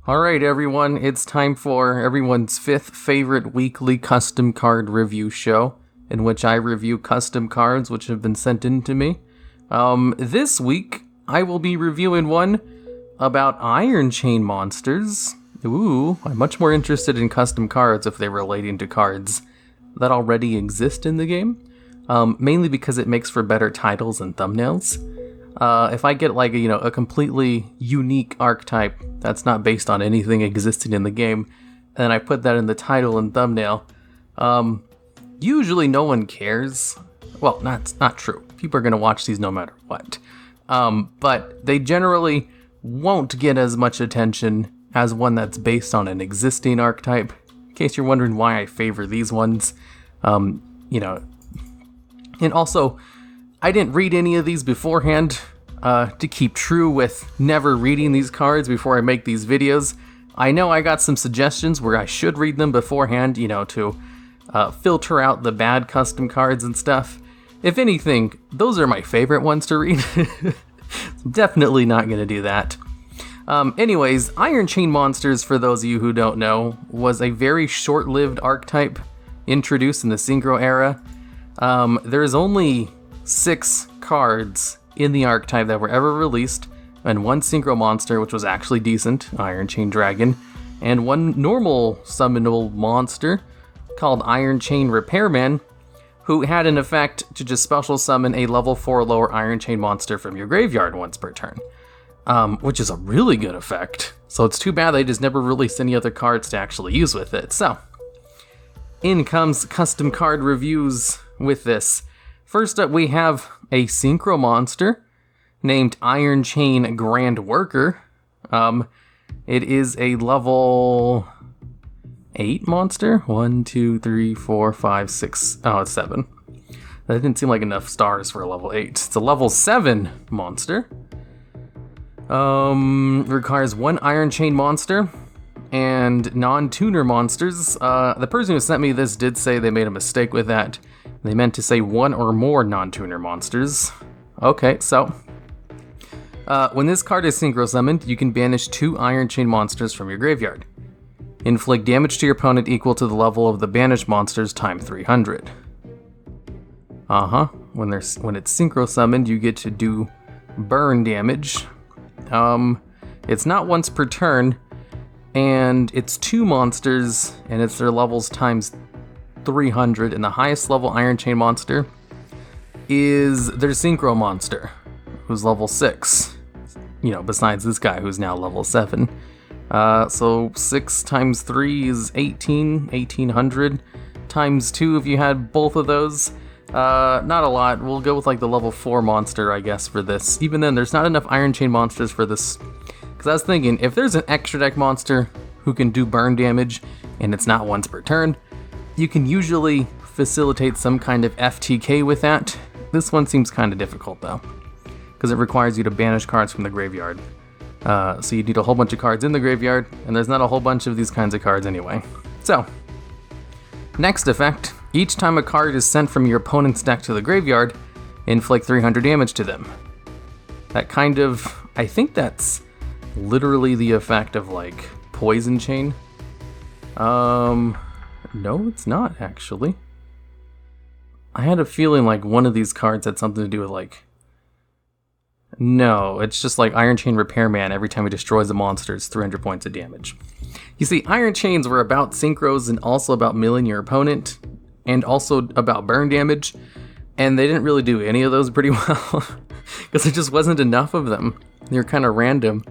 Alright everyone, it's time for everyone's fifth favorite weekly custom card review show, in which I review custom cards which have been sent in to me. This week, I will be reviewing one about Iron Chain monsters. Ooh, I'm much more interested in custom cards if they're relating to cards that already exist in the game, mainly because it makes for better titles and thumbnails. If I get like a completely unique archetype that's not based on anything existing in the game, and I put that in the title and thumbnail, usually no one cares. Well, that's not true. People are gonna watch these no matter what. But they generally won't get as much attention as one that's based on an existing archetype. In case you're wondering why I favor these ones, and also, I didn't read any of these beforehand to keep true with never reading these cards before I make these videos. I know I got some suggestions where I should read them beforehand, to filter out the bad custom cards and stuff. If anything, those are my favorite ones to read. Definitely not going to do that. Anyways, Iron Chain Monsters, for those of you who don't know, was a very short-lived archetype introduced in the Synchro era. There's only 6 cards in the archetype that were ever released, and one Synchro monster, which was actually decent, Iron Chain Dragon, and one normal summonable monster called Iron Chain Repairman, who had an effect to just special summon a level 4 lower Iron Chain monster from your graveyard once per turn, which is a really good effect. So it's too bad they just never released any other cards to actually use with it. So, in comes custom card reviews with this. First up, we have a Synchro monster named Iron Chain Grand Worker. It is a level 8 monster. 1, 2, 3, 4, 5, 6. Oh, it's 7. That didn't seem like enough stars for a level 8. It's a level 7 monster. Requires 1 Iron Chain monster and non-tuner monsters. The person who sent me this did say they made a mistake with that. They meant to say 1 or more non-tuner monsters. Okay, so when this card is synchro summoned, you can banish 2 Iron Chain monsters from your graveyard. Inflict damage to your opponent equal to the level of the banished monsters times 300. When it's synchro summoned, you get to do burn damage. It's not once per turn, and it's 2 monsters, and it's their levels times 300, and the highest level Iron Chain monster is their Synchro monster, who's level 6. Besides this guy who's now level 7. So 6 times 3 is 1800, times 2 if you had both of those. Not a lot. We'll go with like the level 4 monster, I guess, for this. Even then, there's not enough Iron Chain monsters for this. Because I was thinking, if there's an extra deck monster who can do burn damage, and it's not once per turn, you can usually facilitate some kind of FTK with that. This one seems kind of difficult though, because it requires you to banish cards from the graveyard. So you need a whole bunch of cards in the graveyard, and there's not a whole bunch of these kinds of cards anyway. So, next effect, each time a card is sent from your opponent's deck to the graveyard, inflict 300 damage to them. That kind of, I think that's literally the effect of like Poison Chain. No, it's not, actually. I had a feeling like one of these cards had something to do with, like... No, it's just like Iron Chain Repairman. Every time he destroys a monster, it's 300 points of damage. You see, Iron Chains were about synchros and also about milling your opponent, and also about burn damage, and they didn't really do any of those pretty well, because there just wasn't enough of them. They were kind of random.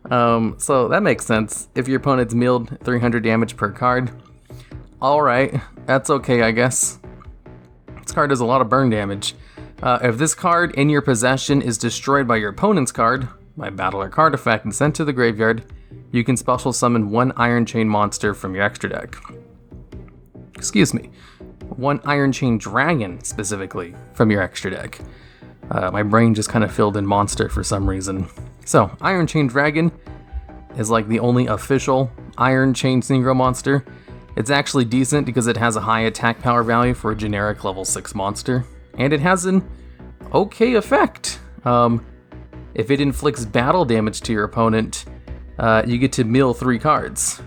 So that makes sense. If your opponent's milled 300 damage per card, alright, that's okay, I guess. This card does a lot of burn damage. If this card in your possession is destroyed by your opponent's card, by battle or card effect, and sent to the graveyard, you can special summon 1 Iron Chain monster from your extra deck. Excuse me. 1 Iron Chain Dragon, specifically, from your extra deck. My brain just kind of filled in monster for some reason. So, Iron Chain Dragon is like the only official Iron Chain Synchro monster. It's actually decent because it has a high attack power value for a generic level 6 monster, and it has an okay effect. If it inflicts battle damage to your opponent, you get to mill 3 cards.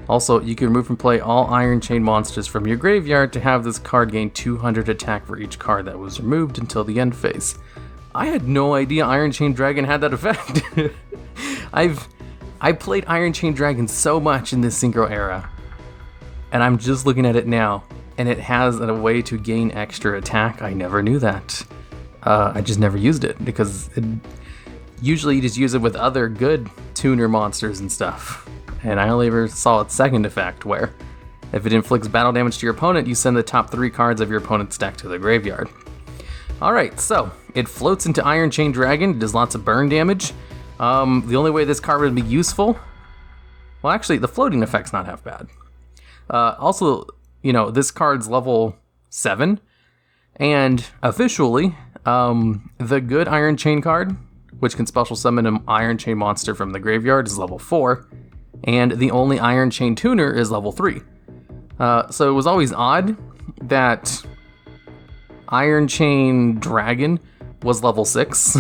Also, you can remove from play all Iron Chain monsters from your graveyard to have this card gain 200 attack for each card that was removed until the end phase. I had no idea Iron Chain Dragon had that effect. I played Iron Chain Dragon so much in this Synchro era, and I'm just looking at it now, and it has a way to gain extra attack. I never knew that. I just never used it, because usually you just use it with other good tuner monsters and stuff. And I only ever saw its second effect, where if it inflicts battle damage to your opponent, you send the top 3 cards of your opponent's deck to the graveyard. Alright, so it floats into Iron Chain Dragon, it does lots of burn damage. The only way this card would be useful, well actually the floating effect's not half bad. Also, you know, this card's level 7, and officially, the good Iron Chain card, which can special summon an Iron Chain monster from the graveyard, is level 4. And the only Iron Chain tuner is level 3. So it was always odd that Iron Chain Dragon was level 6,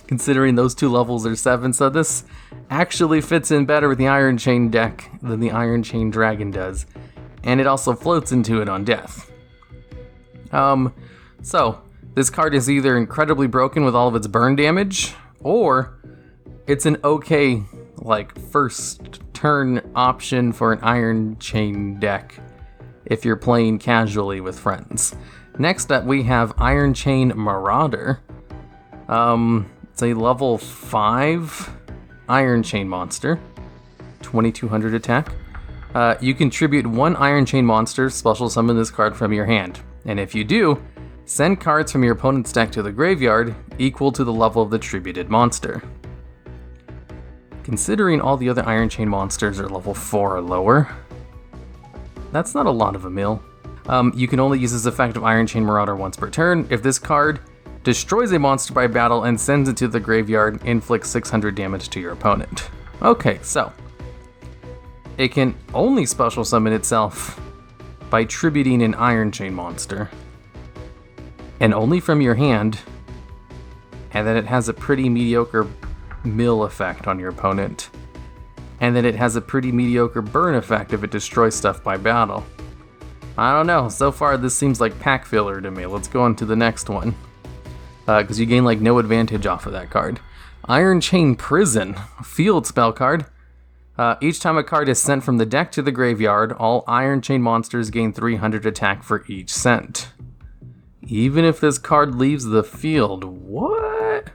considering those 2 levels are 7. So this actually fits in better with the Iron Chain deck than the Iron Chain Dragon does. And it also floats into it on death. So this card is either incredibly broken with all of its burn damage, or it's an okay, like, first turn option for an Iron Chain deck if you're playing casually with friends. Next up, we have Iron Chain Marauder. It's a level 5 Iron Chain monster, 2200 attack. You contribute 1 Iron Chain monster, special summon this card from your hand. And if you do, send cards from your opponent's deck to the graveyard equal to the level of the tributed monster. Considering all the other Iron Chain monsters are level 4 or lower, that's not a lot of a mill. You can only use this effect of Iron Chain Marauder once per turn. If this card destroys a monster by battle and sends it to the graveyard, inflicts 600 damage to your opponent. Okay, so it can only special summon itself by tributing an Iron Chain monster, and only from your hand, and then it has a pretty mediocre mill effect on your opponent, and then it has a pretty mediocre burn effect if it destroys stuff by battle. I don't know, so far this seems like pack filler to me. Let's go on to the next one, because you gain like no advantage off of that card. Iron Chain Prison, field spell card. Each time a card is sent from the deck to the graveyard, all Iron Chain monsters gain 300 attack for each sent. Even if this card leaves the field. What?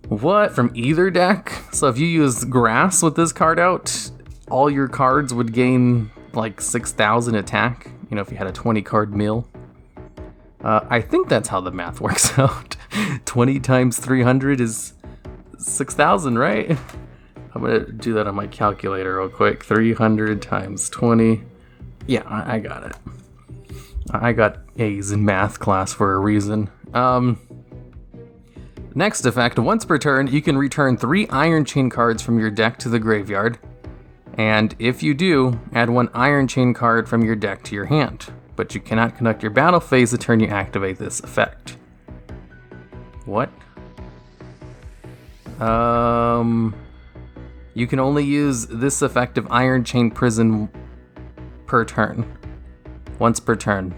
What? From either deck? So if you use grass with this card out, all your cards would gain like 6,000 attack, you know, if you had a 20 card mill. I think that's how the math works out. 20 times 300 is 6,000, right? I'm gonna do that on my calculator real quick. 300 times 20. Yeah, I got it. I got A's in math class for a reason. Next effect, once per turn, you can return 3 Iron Chain cards from your deck to the graveyard. And if you do, add 1 Iron Chain card from your deck to your hand. But you cannot conduct your battle phase the turn you activate this effect. What? You can only use this effect of Iron Chain Prison per turn. Once per turn.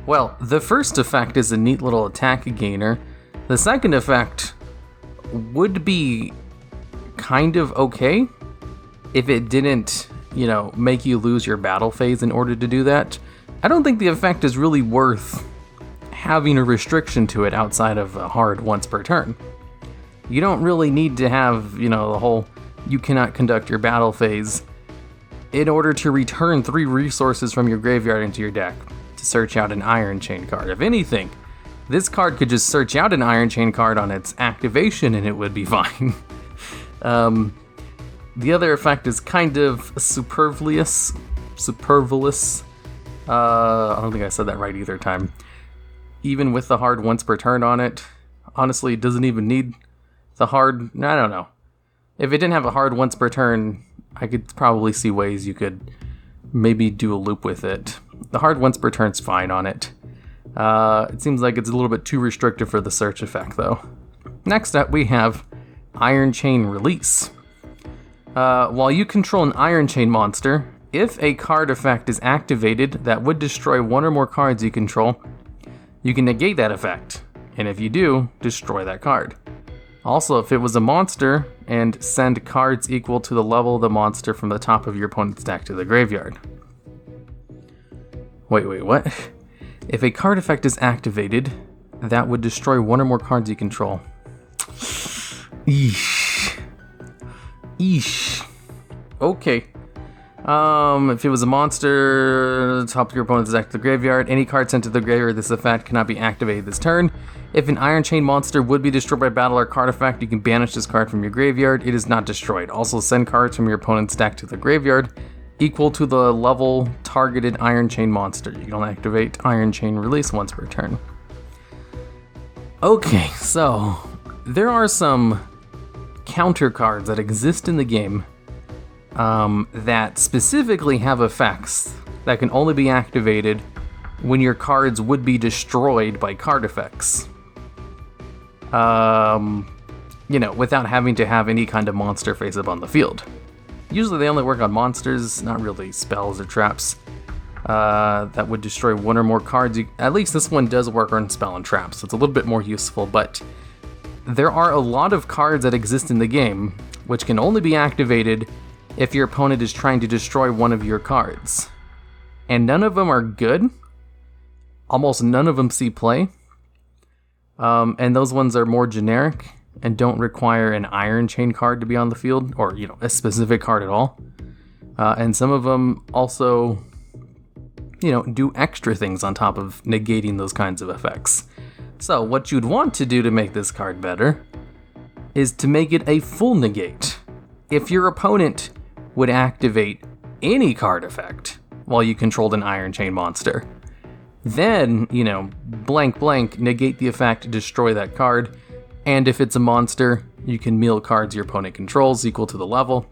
Well, the first effect is a neat little attack gainer. The second effect would be kind of okay if it didn't, you know, make you lose your battle phase in order to do that. I don't think the effect is really worth having a restriction to it outside of a hard once per turn. You don't really need to have, you know, the whole you cannot conduct your battle phase in order to return 3 resources from your graveyard into your deck to search out an Iron Chain card. If anything, this card could just search out an Iron Chain card on its activation and it would be fine. The other effect is kind of superfluous. I don't think I said that right either time. Even with the hard once per turn on it, honestly, it doesn't even need the hard, I don't know. If it didn't have a hard once per turn, I could probably see ways you could maybe do a loop with it. The hard once per turn's fine on it. It seems like it's a little bit too restrictive for the search effect, though. Next up, we have Iron Chain Release. While you control an Iron Chain monster, if a card effect is activated that would destroy one or more cards you control, you can negate that effect, and if you do, destroy that card. Also, if it was a monster, and send cards equal to the level of the monster from the top of your opponent's deck to the graveyard. Wait, what? If a card effect is activated, that would destroy one or more cards you control. Eesh. Okay. If it was a monster, top of your opponent's deck to the graveyard, any card sent to the graveyard, this effect cannot be activated this turn. If an Iron Chain monster would be destroyed by battle or card effect, you can banish this card from your graveyard. It is not destroyed. Also, send cards from your opponent's deck to the graveyard equal to the level targeted Iron Chain monster. You can only activate Iron Chain Release once per turn. Okay, so there are some counter cards that exist in the game that specifically have effects that can only be activated when your cards would be destroyed by card effects. Without having to have any kind of monster face up on the field. Usually they only work on monsters, not really spells or traps that would destroy one or more cards. At least this one does work on spell and traps, so it's a little bit more useful, but there are a lot of cards that exist in the game which can only be activated if your opponent is trying to destroy one of your cards. And none of them are good. Almost none of them see play. And those ones are more generic and don't require an Iron Chain card to be on the field, or, a specific card at all. And some of them also, do extra things on top of negating those kinds of effects. So what you'd want to do to make this card better is to make it a full negate. If your opponent would activate any card effect while you controlled an Iron Chain monster, then, blank, negate the effect, destroy that card, and if it's a monster, you can mill cards your opponent controls equal to the level.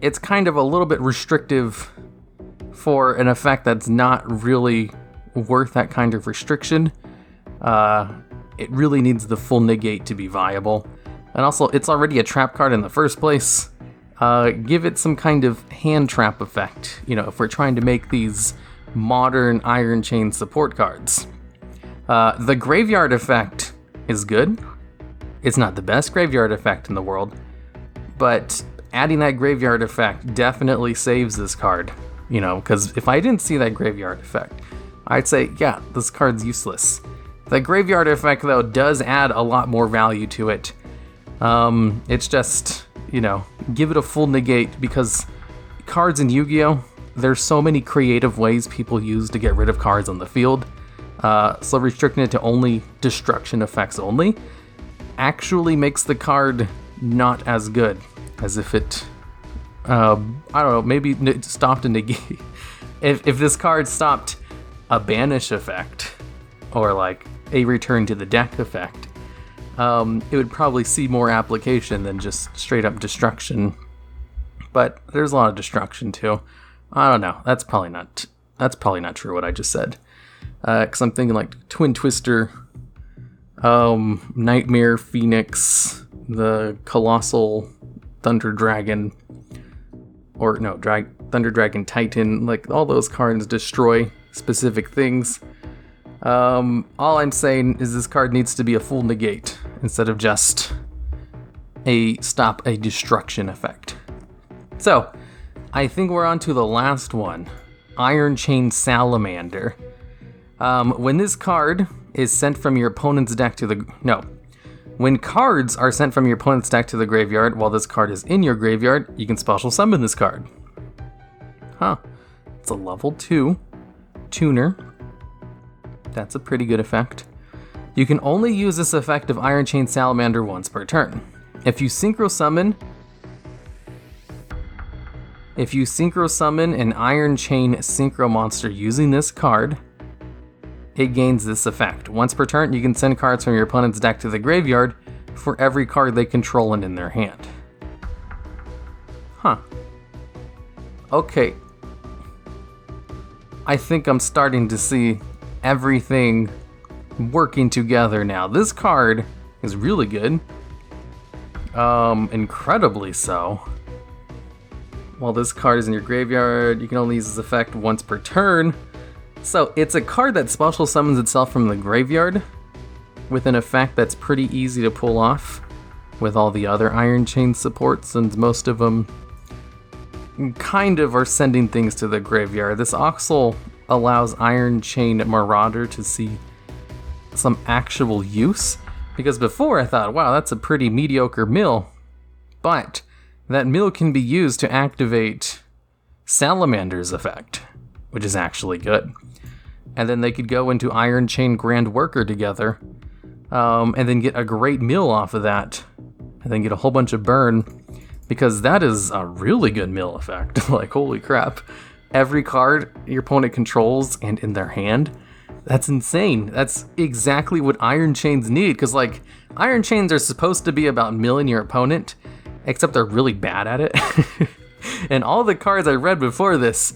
It's kind of a little bit restrictive for an effect that's not really worth that kind of restriction. It really needs the full negate to be viable. And also, it's already a trap card in the first place. Give it some kind of hand trap effect, if we're trying to make these modern Iron Chain support cards. The graveyard effect is good. It's not the best graveyard effect in the world, but adding that graveyard effect definitely saves this card, because if I didn't see that graveyard effect, I'd say, yeah, this card's useless. The graveyard effect, though, does add a lot more value to it. It's just, give it a full negate, because cards in Yu-Gi-Oh!, there's so many creative ways people use to get rid of cards on the field. So restricting it to only destruction effects only actually makes the card not as good as if it, maybe stopped a negate. If this card stopped a banish effect, or like a return to the deck effect, it would probably see more application than just straight up destruction. But there's a lot of destruction too. I don't know. That's probably not true what I just said. Because I'm thinking like Twin Twister, Nightmare Phoenix, the Colossal Thunder Dragon, or no, Thunder Dragon Titan. Like all those cards destroy specific things. All I'm saying is this card needs to be a full negate instead of just a stop a destruction effect. So, I think we're on to the last one, Iron Chain Salamander. When this card is sent from your opponent's deck to when cards are sent from your opponent's deck to the graveyard while this card is in your graveyard, you can special summon this card. It's a level 2 tuner. That's a pretty good effect. You can only use this effect of Iron Chain Salamander once per turn. If you synchro summon an Iron Chain Synchro monster using this card, it gains this effect. Once per turn, you can send cards from your opponent's deck to the graveyard for every card they control and in their hand. Okay. I think I'm starting to see everything working together now. This card is really good. Incredibly so. While this card is in your graveyard, you can only use this effect once per turn. So it's a card that special summons itself from the graveyard with an effect that's pretty easy to pull off with all the other Iron Chain supports, since most of them kind of are sending things to the graveyard. This Oxel allows Iron Chain Marauder to see some actual use, because before I thought, wow, that's a pretty mediocre mill, but that mill can be used to activate Salamander's effect, which is actually good. And then they could go into Iron Chain Grand Worker together, and then get a great mill off of that, and then get a whole bunch of burn, because that is a really good mill effect. Like, holy crap. Every card your opponent controls and in their hand, that's insane. That's exactly what Iron Chains need, because like, Iron Chains are supposed to be about milling your opponent, except they're really bad at it. And all the cards I read before this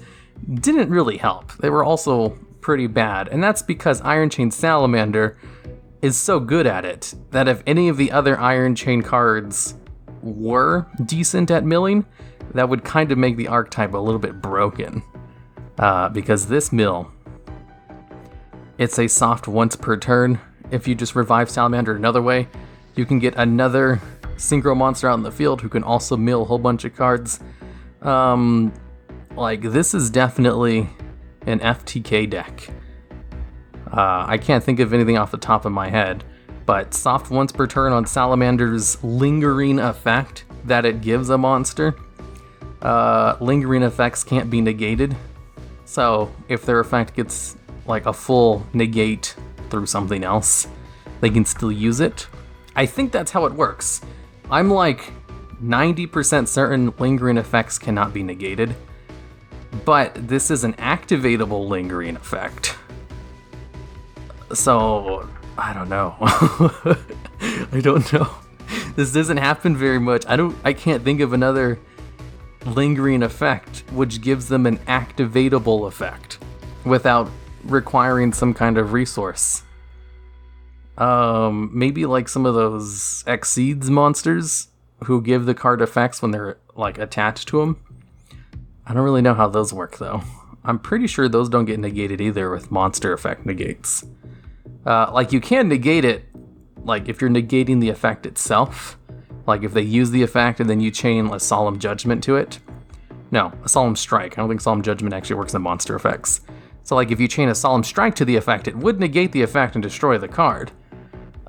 didn't really help. They were also pretty bad, and that's because Iron Chain Salamander is so good at it that if any of the other Iron Chain cards were decent at milling, that would kind of make the archetype a little bit broken. Because this mill, it's a soft once per turn. If you just revive Salamander another way, you can get another synchro monster out in the field who can also mill a whole bunch of cards. Like, this is definitely an FTK deck. I can't think of anything off the top of my head, but soft once per turn on Salamander's lingering effect that it gives a monster. Lingering effects can't be negated, so if their effect gets like a full negate through something else, they can still use it. I think that's how it works. I'm like 90% certain lingering effects cannot be negated, but this is an activatable lingering effect. So, I don't know. I don't know. This doesn't happen very much. I can't think of another lingering effect which gives them an activatable effect without requiring some kind of resource. Maybe like some of those Exceeds monsters who give the card effects when they're like attached to them. I don't really know how those work though. I'm pretty sure those don't get negated either with monster effect negates. Like you can negate it, like if you're negating the effect itself, like if they use the effect and then you chain a Solemn Judgment to it. No, a Solemn Strike. I don't think Solemn Judgment actually works in monster effects. So like if you chain a Solemn Strike to the effect, it would negate the effect and destroy the card.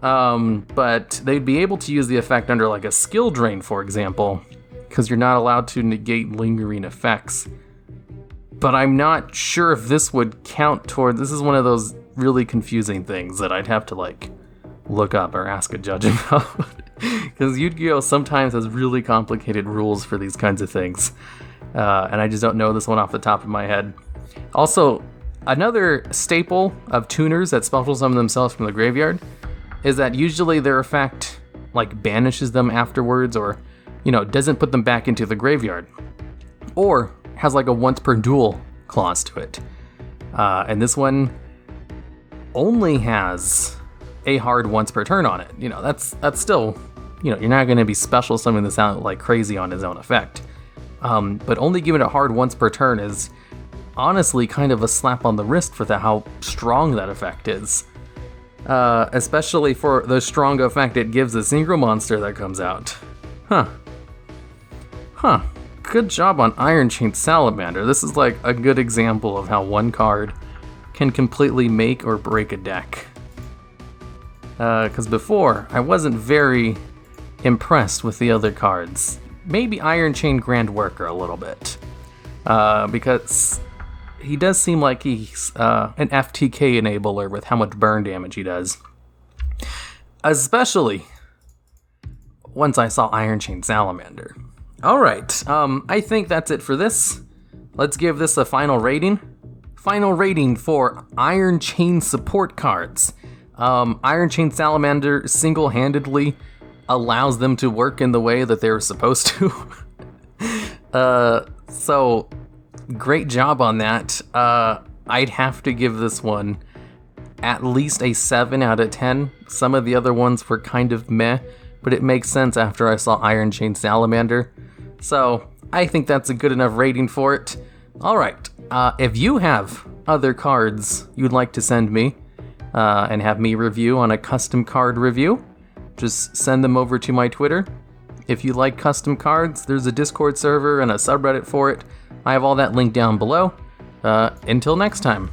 But they'd be able to use the effect under like a skill drain, for example, because you're not allowed to negate lingering effects. But I'm not sure if this would count toward, this is one of those really confusing things that I'd have to like look up or ask a judge about. Because Yu-Gi-Oh! Sometimes has really complicated rules for these kinds of things. And I just don't know this one off the top of my head. Also, another staple of tuners that special summon themselves from the graveyard is that usually their effect like banishes them afterwards, or, you know, doesn't put them back into the graveyard. Or has like a once per duel clause to it. And this one only has a hard once per turn on it. You know, that's still, you know, you're not going to be special summoning this out like crazy on his own effect. But only giving it hard once per turn is honestly kind of a slap on the wrist for how strong that effect is. Especially for the strong effect it gives a synchro monster that comes out. Huh. Good job on Iron Chain Salamander. This is like a good example of how one card can completely make or break a deck. Because before, I wasn't very impressed with the other cards. Maybe Iron Chain Grand Worker a little bit. Because he does seem like he's an FTK enabler with how much burn damage he does. Especially once I saw Iron Chain Salamander. Alright, I think that's it for this. Let's give this a final rating. Final rating for Iron Chain support cards. Iron Chain Salamander single-handedly allows them to work in the way that they're supposed to. So, great job on that. I'd have to give this one at least a 7 out of 10. Some of the other ones were kind of meh, but it makes sense after I saw Iron Chain Salamander. So I think that's a good enough rating for it. Alright, if you have other cards you'd like to send me and have me review on a custom card review, just send them over to my Twitter. If you like custom cards, there's a Discord server and a subreddit for it. I have all that linked down below. Until next time.